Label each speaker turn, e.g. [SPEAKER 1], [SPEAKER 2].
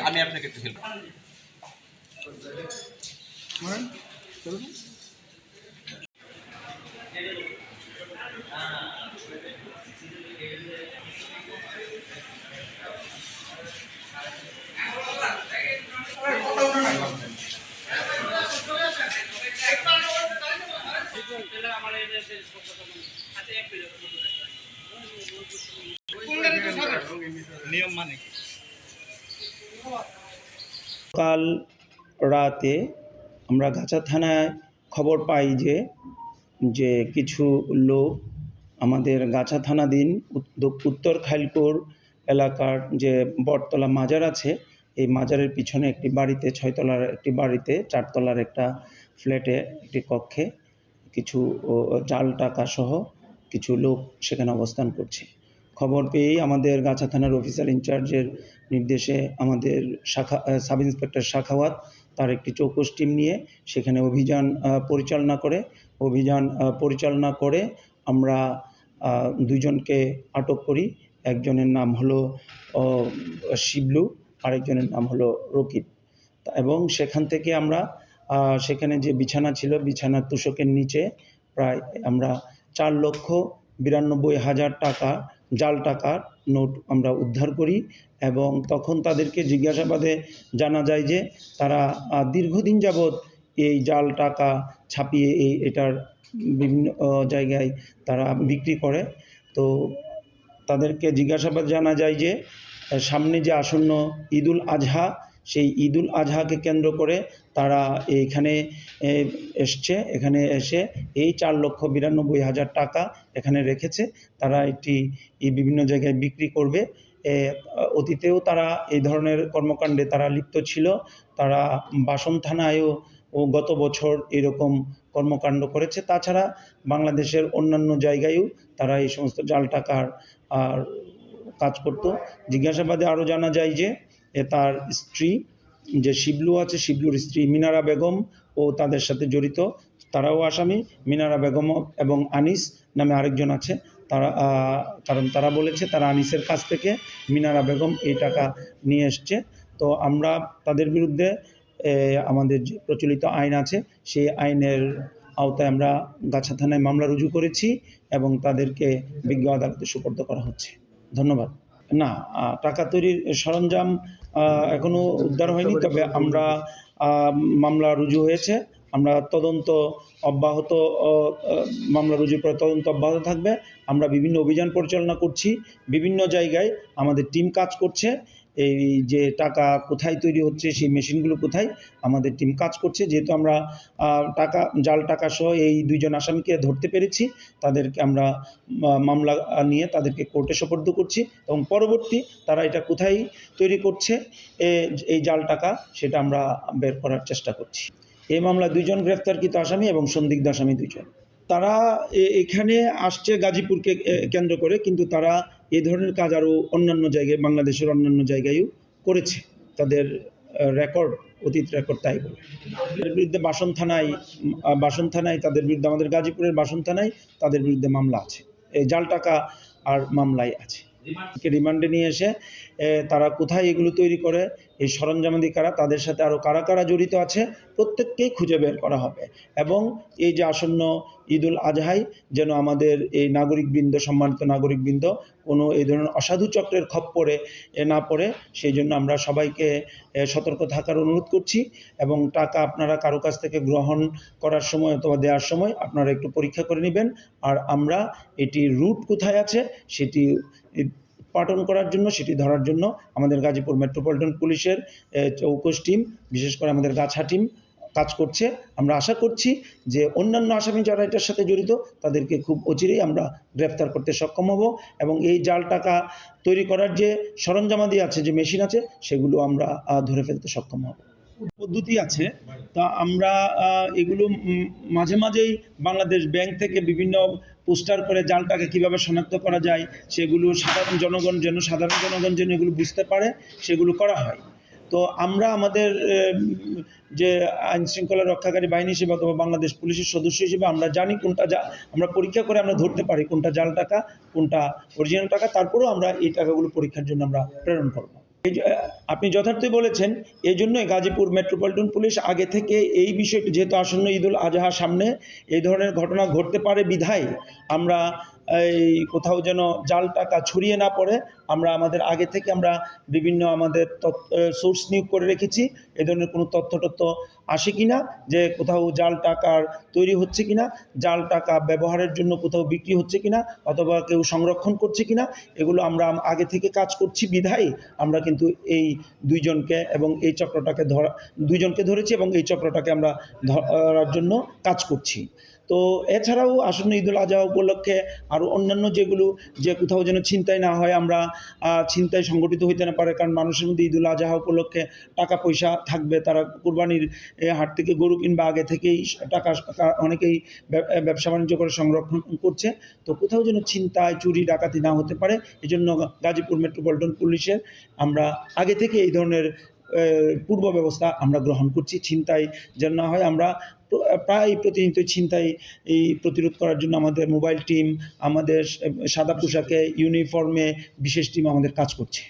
[SPEAKER 1] আমি আপনাকে একটু হেল্প নিয়ম মানে
[SPEAKER 2] কাল রাতে আমরা গাছা থানায় খবর পাই যে কিছু লোক আমাদের গাছা থানাধীন উত্তর খাইলপুর এলাকার যে বটতলা মাজার আছে, এই মাজারের পিছনে একটি বাড়িতে, 6 তলার একটি বাড়িতে 4 তলার একটা ফ্ল্যাটে একটি কক্ষে কিছু জাল টাকা সহ কিছু লোক সেখানে অবস্থান করছে। খবর পেয়েই আমাদের গাছা থানার অফিসার ইনচার্জের নির্দেশে আমাদের সাব ইন্সপেক্টর শাখাওয়াত তার একটি চৌকস টিম নিয়ে সেখানে অভিযান পরিচালনা করে আমরা 2 জনকে আটক করি। একজনের নাম হলো শিবলু, আরেকজনের নাম হলো রকিব। এবং সেখান থেকে আমরা সেখানে যে বিছানা ছিল, বিছানার তোশকের নিচে প্রায় আমরা 4,92,000 টাকা জাল টাকার নোট আমরা উদ্ধার করি। এবং তখন তাদেরকে জিজ্ঞাসাবাদে জানা যায় যে তারা দীর্ঘদিন যাবৎ এই জাল টাকা ছাপিয়ে এটার বিভিন্ন জায়গায় তারা বিক্রি করে। তো তাদেরকে জিজ্ঞাসাবাদ জানা যায় যে সামনে যে আসন্ন ঈদুল আজহা, সেই ঈদুল আজহাকে কেন্দ্র করে তারা এখানে এসে এই 4,92,000 টাকা এখানে রেখেছে। তারা এটি বিভিন্ন জায়গায় বিক্রি করবে। অতীতেও তারা এই ধরনের কর্মকাণ্ডে তারা লিপ্ত ছিল। তারা বাসন থানায়ও গত বছর এরকম কর্মকাণ্ড করেছে। তাছাড়া বাংলাদেশের অন্যান্য জায়গায়ও তারা এই সমস্ত জাল টাকার কাজ করত। জিজ্ঞাসাবাদে আরও জানা যায় যে তার স্ত্রী যে শিবলু আছে, শিবলুর স্ত্রী মিনারা বেগম ও তাদের সাথে জড়িত, তারাও আসামি। মিনারা বেগম এবং আনিস নামে আরেকজন আছে, কারণ তারা বলেছে তারা আনিসের কাছ থেকে মিনারা বেগম এই টাকা নিয়ে এসছে। তো আমরা তাদের বিরুদ্ধে আমাদের যে প্রচলিত আইন আছে সেই আইনের আওতায় আমরা গাছা থানায় মামলা রুজু করেছি এবং তাদেরকে বিজ্ঞ আদালতে সোপর্দ করা হচ্ছে। ধন্যবাদ। না, টাকা তৈরির সরঞ্জাম এখনও উদ্ধার হয়নি, তবে আমরা মামলা রুজু হয়েছে। আমরা মামলা রুজুর পরে তদন্ত অব্যাহত থাকবে। আমরা বিভিন্ন অভিযান পরিচালনা করছি, বিভিন্ন জায়গায় আমাদের টিম কাজ করছে। এই যে টাকা কোথায় তৈরি হচ্ছে, সেই মেশিনগুলো কোথায়, আমাদের টিম কাজ করছে। যেহেতু আমরা জাল টাকা সহ এই 2 জন আসামিকে ধরতে পেরেছি, তাদেরকে আমরা মামলা নিয়ে তাদেরকে কোর্টে সোপর্দ করছি এবং পরবর্তী তারা এটা কোথায় তৈরি করছে এই জাল টাকা, সেটা আমরা বের করার চেষ্টা করছি। এই মামলা 2 জন গ্রেফতারকৃত আসামি এবং সন্দিগ্ধ আসামি 2 জন। তারা এখানে আসছে গাজীপুরকে কেন্দ্র করে, কিন্তু তারা এই ধরনের কাজ আরও অন্যান্য জায়গায়, বাংলাদেশের অন্যান্য জায়গায়ও করেছে। তাদের অতীত রেকর্ড তাই বলে। এর বিরুদ্ধে বাসন থানায় তাদের বিরুদ্ধে, আমাদের গাজীপুরের বাসন থানায় তাদের বিরুদ্ধে মামলা আছে, এই জাল টাকা আর মামলায় আছে। রিমান্ডে নিয়ে এসে তারা কোথায় এগুলো তৈরি করে, এই সরঞ্জামাদি কারা, তাদের সাথে আরও কারা কারা জড়িত আছে, প্রত্যেককেই খুঁজে বের করা হবে। এবং এই যে আসন্ন ঈদুল আজহায় যেন আমাদের এই সম্মানিত নাগরিকবৃন্দ কোনো এই ধরনের অসাধু চক্রের খপ্পরে না পড়ে, সেই জন্য আমরা সবাইকে সতর্ক থাকার অনুরোধ করছি। এবং টাকা আপনারা কারো কাছ থেকে গ্রহণ করার সময় অথবা দেওয়ার সময় আপনারা একটু পরীক্ষা করে নেবেন। আর আমরা এটির রুট কোথায় আছে সেটি উৎপাটন করার জন্য, সেটি ধরার জন্য আমাদের গাজীপুর মেট্রোপলিটন পুলিশের চৌকস টিম, বিশেষ করে আমাদের গাছা টিম কাজ করছে। আমরা আশা করছি যে অন্যান্য আসামি যারা এটার সাথে জড়িত তাদেরকে খুব অচিরেই আমরা গ্রেফতার করতে সক্ষম হব এবং এই জাল টাকা তৈরি করার যে সরঞ্জামাদি আছে, যে মেশিন আছে, সেগুলো আমরা ধরে ফেলতে সক্ষম হব। পদ্ধতি আছে, তা আমরা এগুলো মাঝে মাঝেই বাংলাদেশ ব্যাংক থেকে বিভিন্ন পোস্টার করে জাল টাকা কীভাবে শনাক্ত করা যায় সেগুলো সাধারণ জনগণ যেন এগুলো বুঝতে পারে, সেগুলো করা হয়। তো আমরা আমাদের যে আইন শৃঙ্খলা রক্ষাকারী বাহিনী হিসেবে অথবা বাংলাদেশ পুলিশের সদস্য হিসেবে আমরা জানি কোনটা আমরা পরীক্ষা করে আমরা ধরতে পারি কোনটা জাল টাকা কোনটা অরিজিনাল টাকা, তারপরেও আমরা এই টাকাগুলো পরীক্ষার জন্য আমরা প্রেরণ করব। আপনি যথার্থই বলেছেন, এই জন্যই গাজীপুর মেট্রোপলিটন পুলিশ আগে থেকে এই বিষয়টি, যেহেতু আসন্ন ঈদুল আজহা সামনে, এই ধরনের ঘটনা ঘটতে পারে বিধায় আমরা এই কোথাও যেন জাল টাকা ছড়িয়ে না পড়ে আমরা আগে থেকে আমরা বিভিন্ন আমাদের সোর্স নিয়োগ করে রেখেছি এই ধরনের কোনো তথ্য আসে কিনা, যে কোথাও জাল টাকার তৈরি হচ্ছে কিনা, জাল টাকা ব্যবহারের জন্য কোথাও বিক্রি হচ্ছে কিনা, অথবা কেউ সংরক্ষণ করছে কিনা, এগুলো আমরা আগে থেকে কাজ করছি বিধায় আমরা কিন্তু এই দুইজনকে এবং এই চক্রটাকে দুইজনকে ধরেছি এবং এই চক্রটাকে আমরা ধরার জন্য কাজ করছি। তো এছাড়াও আসন্ন ঈদুল আজহা উপলক্ষে আরও অন্যান্য যেগুলো, যে কোথাও যেন ছিনতাই না হয়, আমরা ছিনতাই সংগঠিত হইতে না পারে, কারণ মানুষের মধ্যে ঈদুল আজহা উপলক্ষে টাকা পয়সা থাকবে, তারা কুরবানির হাট থেকে গরু কিনবা, আগে থেকেই টাকা অনেকেই ব্যবসা বাণিজ্য করে সংরক্ষণ করছে, তো কোথাও যেন ছিনতাই চুরি ডাকাতি না হতে পারে, এজন্য গাজীপুর মেট্রোপলিটন পুলিশের আমরা আগে থেকে এই ধরনের পূর্ব ব্যবস্থা আমরা গ্রহণ করছি, ছিনতাই যেন না হয়। আমরা প্রায় প্রতিনিয়ত ছিনতাই প্রতিরোধ করার জন্য আমাদের মোবাইল টিম, আমাদের সাদা পোশাকে ইউনিফর্মে বিশেষ টিম আমাদের কাজ করছে।